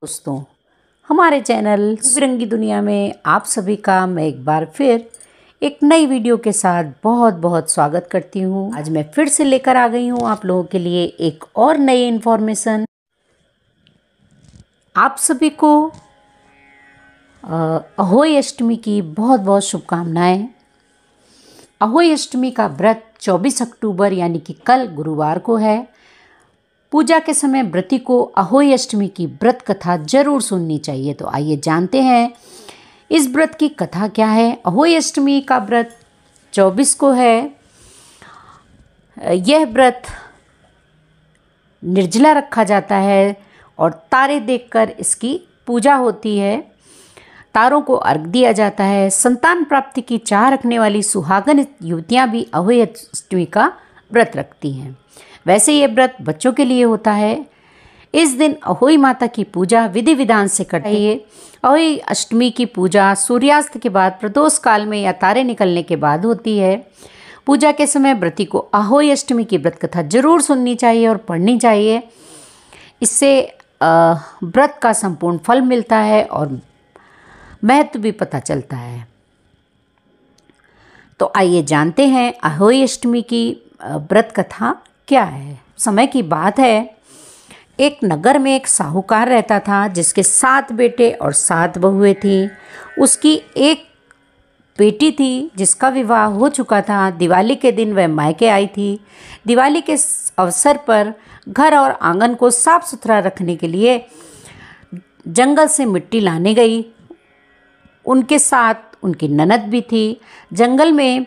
दोस्तों, हमारे चैनल रंगी दुनिया में आप सभी का मैं एक बार फिर एक नई वीडियो के साथ बहुत बहुत स्वागत करती हूँ। आज मैं फिर से लेकर आ गई हूँ आप लोगों के लिए एक और नई इन्फॉर्मेशन। आप सभी को अहोई अष्टमी की बहुत बहुत शुभकामनाएं। अहोई अष्टमी का व्रत 24 अक्टूबर यानी कि कल गुरुवार को है। पूजा के समय व्रती को अहोई अष्टमी की व्रत कथा जरूर सुननी चाहिए। तो आइए जानते हैं इस व्रत की कथा क्या है। अहोई अष्टमी का व्रत 24 को है। यह व्रत निर्जला रखा जाता है और तारे देखकर इसकी पूजा होती है। तारों को अर्घ दिया जाता है। संतान प्राप्ति की चाह रखने वाली सुहागन युवतियां भी अहोई अष्टमी का व्रत रखती हैं। वैसे ये व्रत बच्चों के लिए होता है। इस दिन अहोई माता की पूजा विधि विधान से करनी है। अहोई अष्टमी की पूजा सूर्यास्त के बाद प्रदोष काल में या तारे निकलने के बाद होती है। पूजा के समय व्रती को अहोई अष्टमी की व्रत कथा जरूर सुननी चाहिए और पढ़नी चाहिए। इससे व्रत का संपूर्ण फल मिलता है और महत्व भी पता चलता है। तो आइए जानते हैं अहोई अष्टमी की व्रत कथा क्या है। समय की बात है, एक नगर में एक साहूकार रहता था जिसके 7 बेटे और 7 बहुएं थीं। उसकी एक बेटी थी जिसका विवाह हो चुका था। दिवाली के दिन वह मायके आई थी। दिवाली के अवसर पर घर और आंगन को साफ सुथरा रखने के लिए जंगल से मिट्टी लाने गई। उनके साथ उनकी ननद भी थी। जंगल में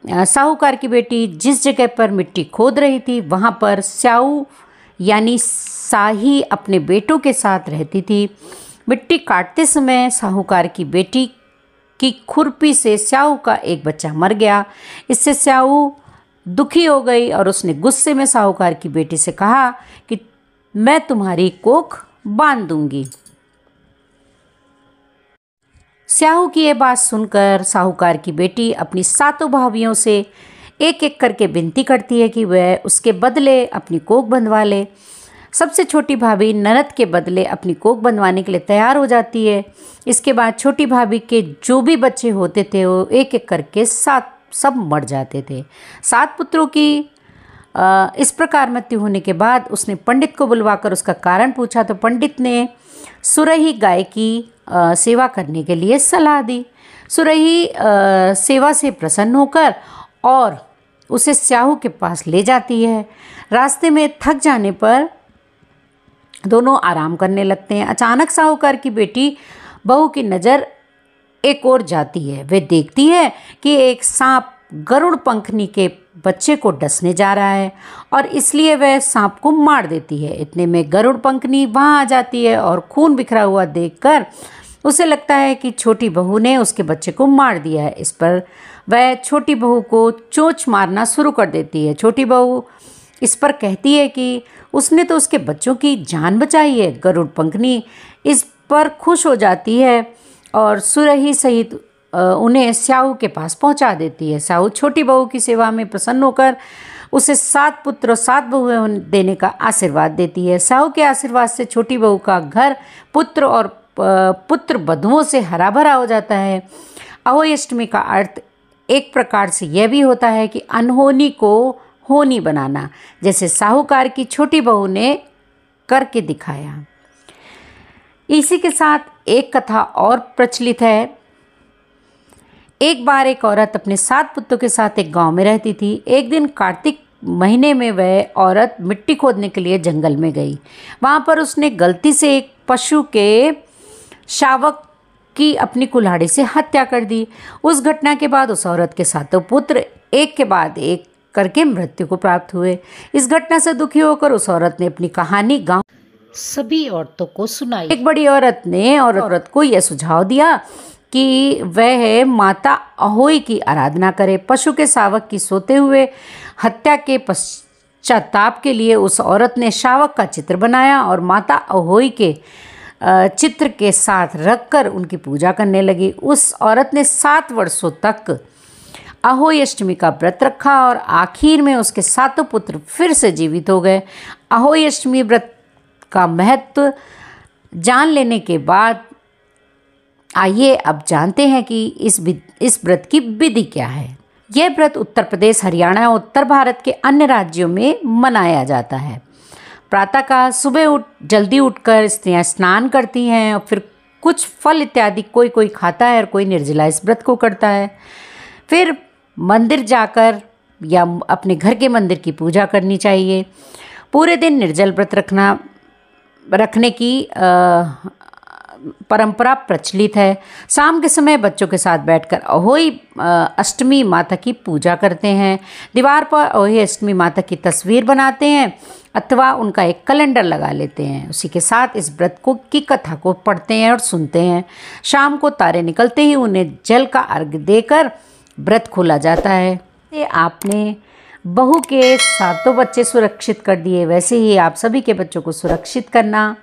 साहूकार की बेटी जिस जगह पर मिट्टी खोद रही थी वहाँ पर स्याऊ यानी साही अपने बेटों के साथ रहती थी। मिट्टी काटते समय साहूकार की बेटी की खुरपी से स्याऊ का एक बच्चा मर गया। इससे स्याऊ दुखी हो गई और उसने गुस्से में साहूकार की बेटी से कहा कि मैं तुम्हारी कोख बांध दूंगी। स्याहू की ये बात सुनकर साहूकार की बेटी अपनी 7 भाभियों से एक एक करके विनती करती है कि वह उसके बदले अपनी कोख बंधवा ले। सबसे छोटी भाभी ननद के बदले अपनी कोख बंधवाने के लिए तैयार हो जाती है। इसके बाद छोटी भाभी के जो भी बच्चे होते थे वो एक एक करके सब मर जाते थे। 7 पुत्रों की इस प्रकार मृत्यु होने के बाद उसने पंडित को बुलवाकर उसका कारण पूछा। तो पंडित ने सुरही गाय की सेवा करने के लिए सलाह दी। सुरही सेवा से प्रसन्न होकर और उसे स्याहू के पास ले जाती है। रास्ते में थक जाने पर दोनों आराम करने लगते हैं। अचानक साहूकार की बेटी बहू की नज़र एक ओर जाती है। वे देखती है कि एक सांप गरुड़ पंखनी के बच्चे को डसने जा रहा है और इसलिए वह सांप को मार देती है। इतने में गरुड़ पंखनी वहाँ आ जाती है और खून बिखरा हुआ देखकर उसे लगता है कि छोटी बहू ने उसके बच्चे को मार दिया है। इस पर वह छोटी बहू को चोंच मारना शुरू कर देती है। छोटी बहू इस पर कहती है कि उसने तो उसके बच्चों की जान बचाई है। गरुड़ पंखनी इस पर खुश हो जाती है और सुरही सहित उन्हें स्याहू के पास पहुंचा देती है। स्याहू छोटी बहू की सेवा में प्रसन्न होकर उसे 7 पुत्र और 7 बहुएं देने का आशीर्वाद देती है। स्याहू के आशीर्वाद से छोटी बहू का घर पुत्र बधुओं से हरा भरा हो जाता है। अहोई अष्टमी का अर्थ एक प्रकार से यह भी होता है कि अनहोनी को होनी बनाना, जैसे साहूकार की छोटी बहू ने करके दिखाया। इसी के साथ एक कथा और प्रचलित है। एक बार एक औरत अपने 7 पुत्रों के साथ एक गांव में रहती थी। एक दिन कार्तिक महीने में वह औरत मिट्टी खोदने के लिए जंगल में गई। वहाँ पर उसने गलती से एक पशु के शावक की अपनी कुल्हाड़ी से हत्या कर दी। उस घटना के बाद उस औरत के 7 पुत्र एक के बाद एक करके मृत्यु को प्राप्त हुए। इस घटना से दुखी होकर उस औरत ने अपनी कहानी गांव सभी औरतों को सुनाई। एक बड़ी औरत ने औरत को यह सुझाव दिया कि वह माता अहोई की आराधना करे। पशु के शावक की सोते हुए हत्या के पश्चाताप के लिए उस औरत ने शावक का चित्र बनाया और माता अहोई के चित्र के साथ रखकर उनकी पूजा करने लगी। उस औरत ने 7 वर्षों तक अहोई अष्टमी का व्रत रखा और आखिर में उसके 7 पुत्र फिर से जीवित हो गए। अहोई अष्टमी व्रत का महत्व जान लेने के बाद आइए अब जानते हैं कि इस व्रत की विधि क्या है। यह व्रत उत्तर प्रदेश, हरियाणा और उत्तर भारत के अन्य राज्यों में मनाया जाता है। प्रातःकाल सुबह जल्दी उठकर स्त्रियां स्नान करती हैं और फिर कुछ फल इत्यादि कोई कोई खाता है और कोई निर्जला इस व्रत को करता है। फिर मंदिर जाकर या अपने घर के मंदिर की पूजा करनी चाहिए। पूरे दिन निर्जल व्रत रखने की परंपरा प्रचलित है। शाम के समय बच्चों के साथ बैठकर अहोई अष्टमी माता की पूजा करते हैं। दीवार पर अहोई अष्टमी माता की तस्वीर बनाते हैं अथवा उनका एक कैलेंडर लगा लेते हैं। उसी के साथ इस व्रत की कथा को पढ़ते हैं और सुनते हैं। शाम को तारे निकलते ही उन्हें जल का अर्घ्य देकर व्रत खोला जाता है। आपने बहू के सातों बच्चे सुरक्षित कर दिए, वैसे ही आप सभी के बच्चों को सुरक्षित करना